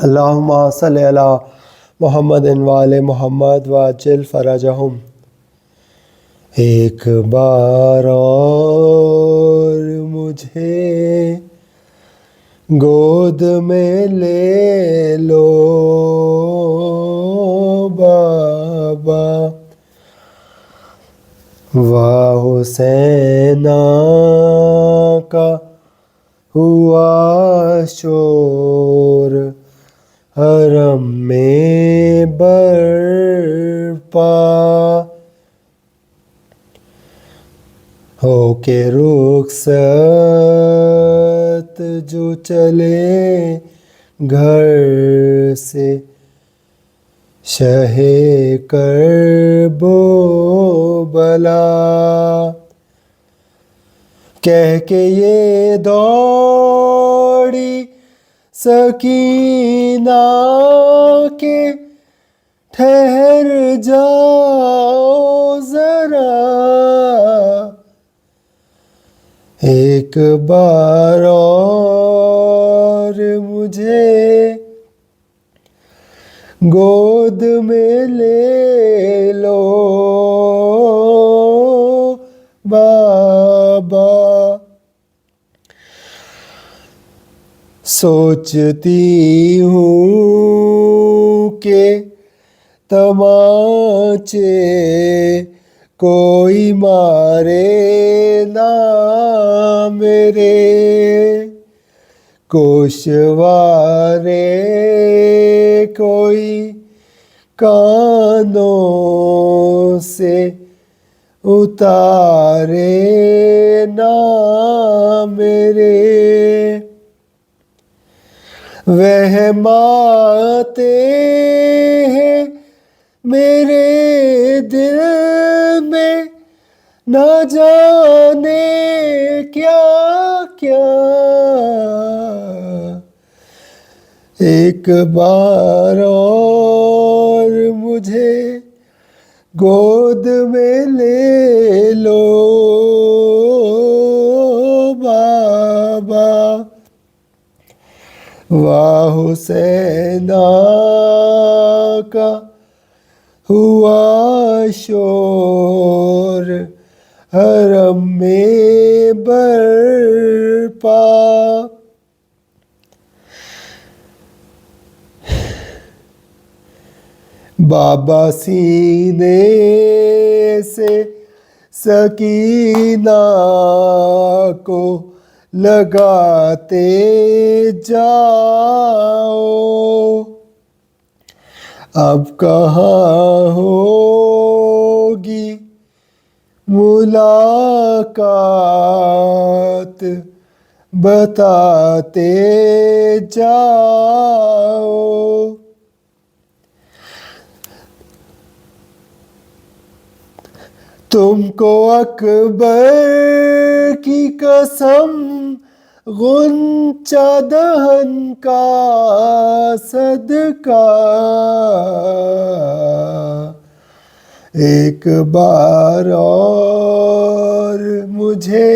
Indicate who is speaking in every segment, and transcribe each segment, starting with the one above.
Speaker 1: अल्लाहुम्मा सल्लि अला मुहम्मदिन व आले मुहम्मद वाजिल फरजहुम। एक बार और मुझे गोद में ले लो बाबा, वाह हुसैना का हुआ शोर हरम में बरपा, होके रुखसत जो चले घर से, शहे करबो बला, कह के ये दौड़ी सकीना के ठहर जाओ जरा, एक बार और मुझे गोद में ले लो बाबा। सोचती हूँ कि तमाचे कोई मारे ना मेरे, कोशवारे कोई कानों से उतारे ना मेरे, वहमाते हैं मेरे दिल में न जाने क्या क्या, एक बार और मुझे गोद में ले लो बाबा, वाह हुसैना का हुआ शोर हरम में बरपा। बाबा सीने से सकीना को लगाते जाओ, अब कहाँ होगी मुलाकात बताते जाओ, तुमको अकबर की कसम गुंचा दहन का सदका, एक बार और मुझे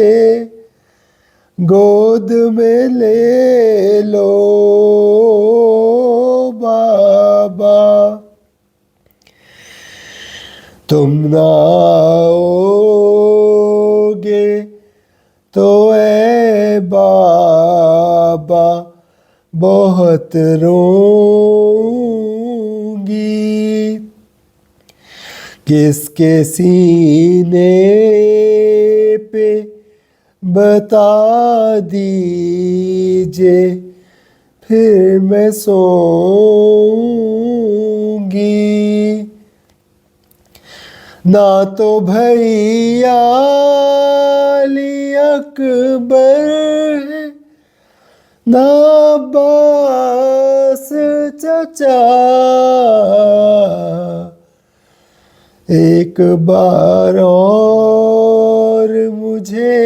Speaker 1: गोद में ले लो बाबा, तुम ना आओगे तो ऐ बाबा बहुत रोऊंगी, किसके सीने पे बता दीजिए फिर मैं सोऊंगी, ना तो भैया अली अकबर है ना अब्बास चचा, एक बार और मुझे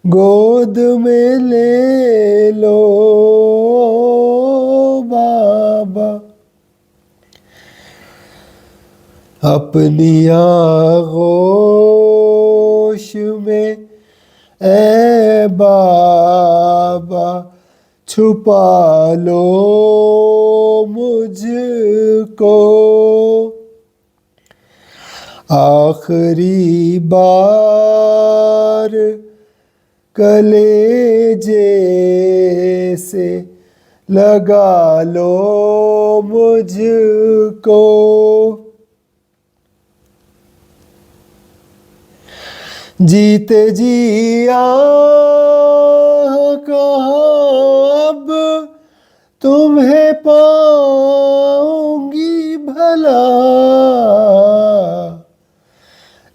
Speaker 1: गोद में ले लो बाबा, अपनी आगोश में ए बाबा छुपा लो मुझको, आखिरी बार कलेजे से लगा लो मुझको। जीते जी कहाँ अब तुम्हें पाऊंगी भला,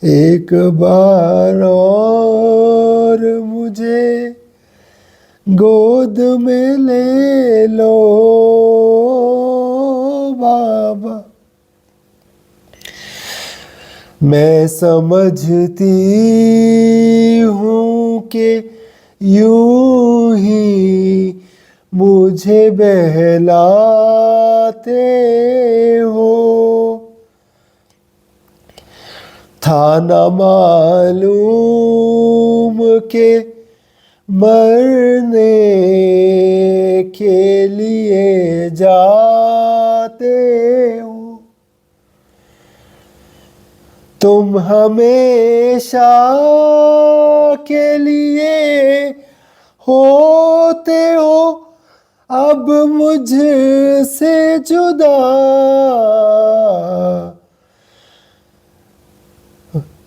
Speaker 1: एक बार और मुझे गोद में ले लो बाबा। मैं समझती हूँ कि यूं ही मुझे बहलाते हो, था न मालूम के मरने के लिए जाते हो। तुम हमेशा के लिए होते हो अब मुझसे जुदा,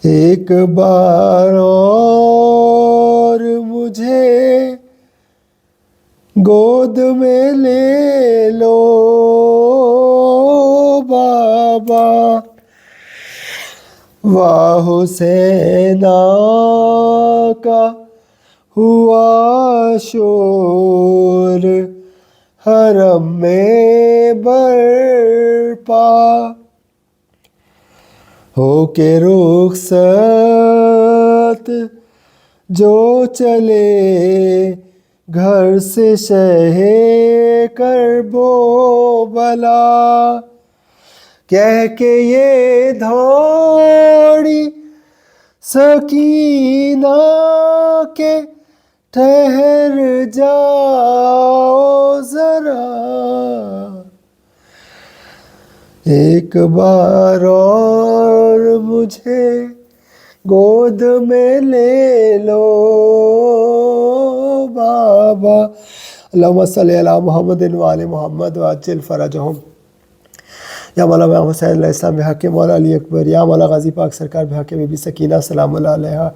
Speaker 1: एक बार और मुझे गोद में ले लो बाबा। वाह हुसैना का हुआ शोर हरम में बरपा, हो के रुखसत जो चले घर से शहे करबो बला, कह के ये धोड़ी सकीना के ठहर जाओ जरा, एक बार और मुझे गोद में ले लो बाबा। अल्लाहुम्मा सल्ली अला मुहम्मदिन व आले मुहम्मद व अज्जिल फरजहुम। या मौला इमाम हुसैन अलैहिस्सलाम बिहक़ मौला अली अकबर, या मौला गाज़ी पाक सरकार बिहक़ बीबी सकीना सलामुल्लाह अलैहा,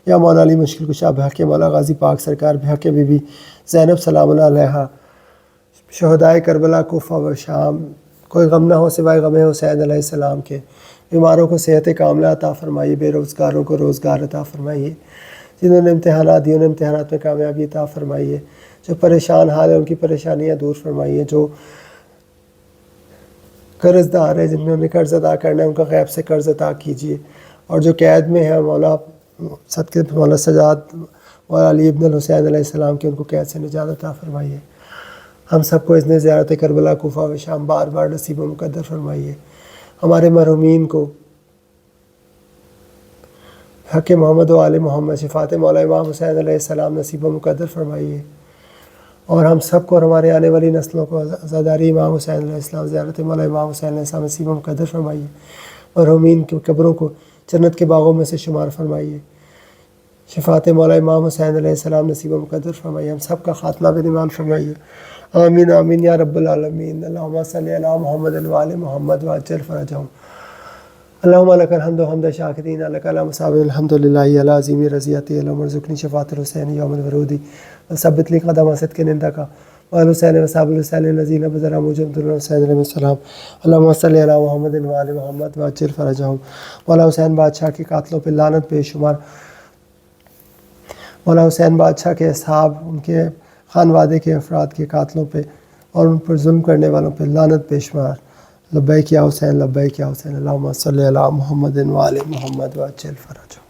Speaker 1: या मौला अली मुश्किल कुशा बिहक़ मौला गाज़ी पाक सरकार बिहक़ बीबी ज़ैनब सलामुल्लाह अलैहा, शहदाए करबला कूफा व शाम, कोई गम ना हो सिवाय गम हुसैन अलैहिस्सलाम के। बीमारों को सेहत कामिला अता फरमाइए, बेरोज़गारों को रोज़गार अता फरमाइए, जिन्होंने इम्तिहानात दिए उन्हें इम्तिहानात में कामयाबी अता फरमाइए, जो परेशान हाल है उनकी परेशानियाँ दूर फरमाइए, जो कर्ज़दार है जिन्होंने कर्ज़ अदा करना है उनका गैब से कर्ज़ अता कीजिए, और जो कैद में है मौला सदके मौला सजाद मौला अली इब्न हुसैन अलैहिस्सलाम के, उनको कैद से निजात अता फरमाइए। हम सबको इज़्ने ज़ियारत करबला कूफा व शाम बार बार नसीब व मुक़द्दर फरमाइए। हमारे मरहूमीन को हक़ मोहम्मद व आले मोहम्मद शिफ़ात मौला इमाम हुसैन अलैहिस्सलाम नसीब व मुक़द्दर फरमाइए, और हम सबको और हमारे आने वाली नस्लों को अज़ादारी इमाम हुसैन अलैहिस्सलाम ज़ियारत मौला इमाम हुसैन अलैहिस्सलाम नसीब व मुक़द्दर फरमाइए। मरहूमीन की कब्रों को जन्नत के बागों में से शुमार फरमाइए। शिफ़ात मौला इमाम हुसैन अलैहिस्सलाम नसीब व मुक़द्दर फरमाइए। हम सब का ख़ात्मा बिईमान फरमाइए। आमीन आमीन या रब्बल आलमीन। अल्लाहुम्मा सल्ली अला मुहम्मद व आले मुहम्मद व अज्जिल फरजहुम। अल्लाहुम्मा लकल हम्दु हम्द शाकिरीन लक अला मुसाबिल अल्हम्दुलिल्लाहि अला अज़ीमी रज़ियती अल्लाहुम्मा रज़ुक़नी शफ़ाअतल हुसैन यौमल वरूदी व सब्बित ली क़दम सिद्क़िन इंदका व अल हुसैन व सहाबुल हुसैन लज़ीना बज़रा मुजद्दिल हुसैन अलैहिस्सलाम। अल्लाहुम्मा सल्ली अला मुहम्मद व आले मुहम्मद व अज्जिल फरजहुम। मौला हुसैन बादशाह के कातलों पर लानत बेशुमार, मौला हुसैन बादशाह के असहाब उनके खानवादे के अफराद के कातलों पे और उन पर जुल्म करने वालों पे लानत बेशुमार। लब्बैक या हुसैन लब्बैक या हुसैन। अल्लाहुम्मा सल्ली अला मुहम्मदिन व आले मुहम्मद व अज्जिल फरजहुम।